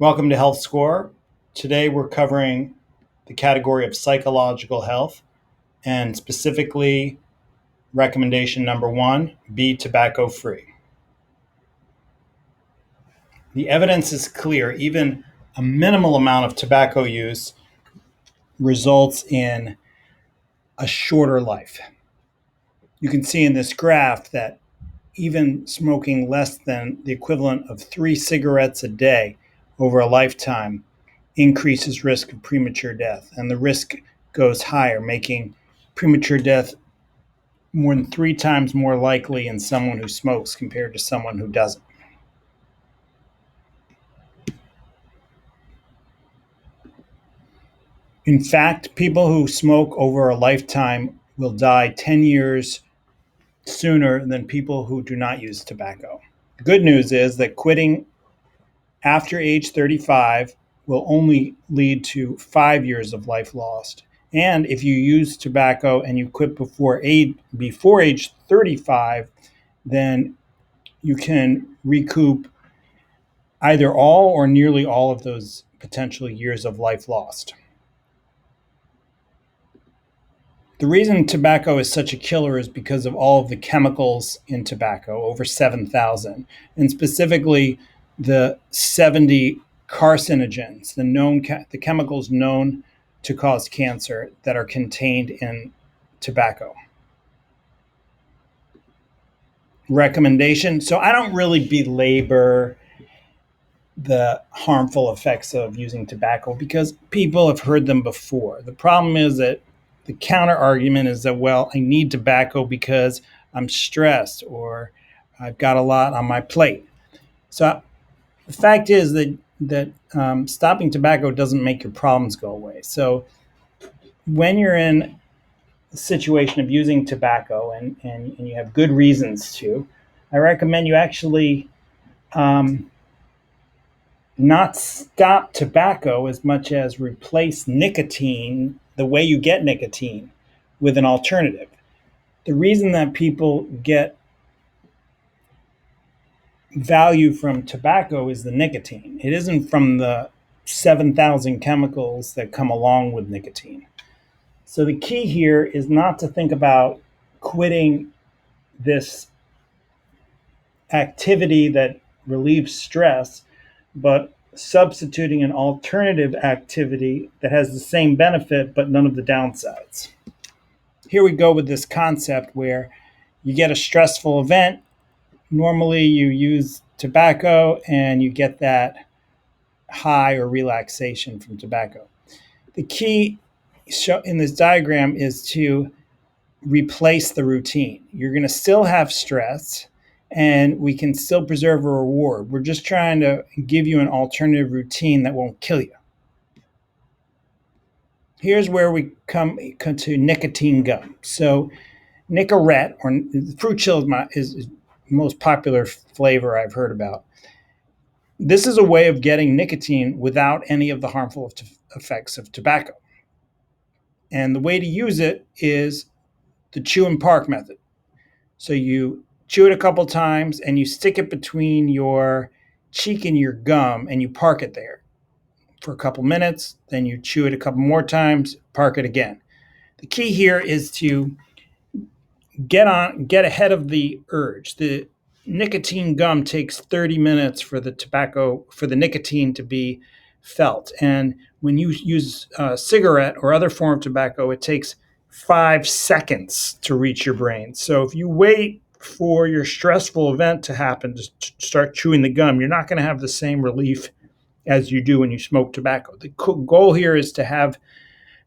Welcome to Health Score. Today we're covering the category of psychological health and specifically recommendation number one, be tobacco free. The evidence is clear. Even a minimal amount of tobacco use results in a shorter life. You can see in this graph that even smoking less than the equivalent of 3 cigarettes a day over a lifetime increases risk of premature death, and the risk goes higher, making premature death more than 3 times more likely in someone who smokes compared to someone who doesn't. In fact, people who smoke over a lifetime will die 10 years sooner than people who do not use tobacco. The good news is that quitting after age 35 will only lead to 5 years of life lost. And if you use tobacco and you quit before age 35, then you can recoup either all or nearly all of those potential years of life lost. The reason tobacco is such a killer is because of all of the chemicals in tobacco, over 7,000, and specifically the 70 carcinogens, the chemicals known to cause cancer that are contained in tobacco. Recommendation. So I don't really belabor the harmful effects of using tobacco because people have heard them before. The problem is that the counter argument is that, well, I need tobacco because I'm stressed or I've got a lot on my plate. So the fact is that stopping tobacco doesn't make your problems go away. So when you're in a situation of using tobacco and you have good reasons to, I recommend you actually not stop tobacco as much as replace nicotine, the way you get nicotine, with an alternative. The reason that people get value from tobacco is the nicotine. It isn't from the 7,000 chemicals that come along with nicotine. So the key here is not to think about quitting this activity that relieves stress, but substituting an alternative activity that has the same benefit but none of the downsides. Here we go with this concept where you get a stressful event. Normally you use tobacco and you get that high or relaxation from tobacco. The key in this diagram is to replace the routine. You're going to still have stress and we can still preserve a reward. We're just trying to give you an alternative routine that won't kill you. Here's where we come to nicotine gum. So Nicorette, or fruit chill, is the most popular flavor I've heard about. This is a way of getting nicotine without any of the harmful effects of tobacco. And the way to use it is the chew and park method. So you chew it a couple times and you stick it between your cheek and your gum and you park it there for a couple minutes. Then you chew it a couple more times, park it again. The key here is to get ahead of the urge. The nicotine gum takes 30 minutes for the nicotine to be felt. And when you use a cigarette or other form of tobacco, it takes 5 seconds to reach your brain. So if you wait for your stressful event to happen to start chewing the gum, you're not going to have the same relief as you do when you smoke tobacco. The goal here is to have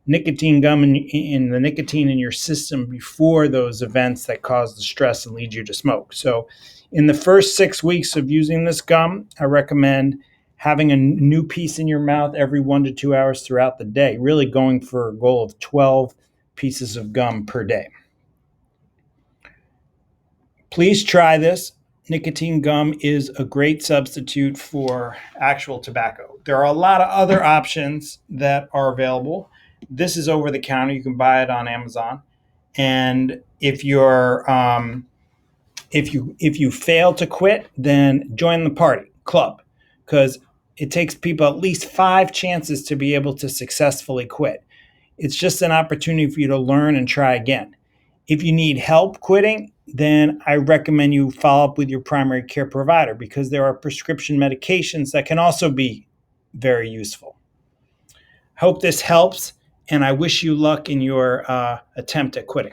nicotine gum in the nicotine in your system before those events that cause the stress and lead you to smoke. So in the first 6 weeks of using this gum, I recommend having a new piece in your mouth every 1 to 2 hours throughout the day, really going for a goal of 12 pieces of gum per day. Please try this. Nicotine gum is a great substitute for actual tobacco. There are a lot of other options that are available. This is over the counter. You can buy it on Amazon. And if you're if you fail to quit, then join the party club, because It takes people at least 5 chances to be able to successfully quit. It's just an opportunity for you to learn and try again. If you need help quitting, then I recommend you follow up with your primary care provider because there are prescription medications that can also be very useful. Hope this helps, and I wish you luck in your attempt at quitting.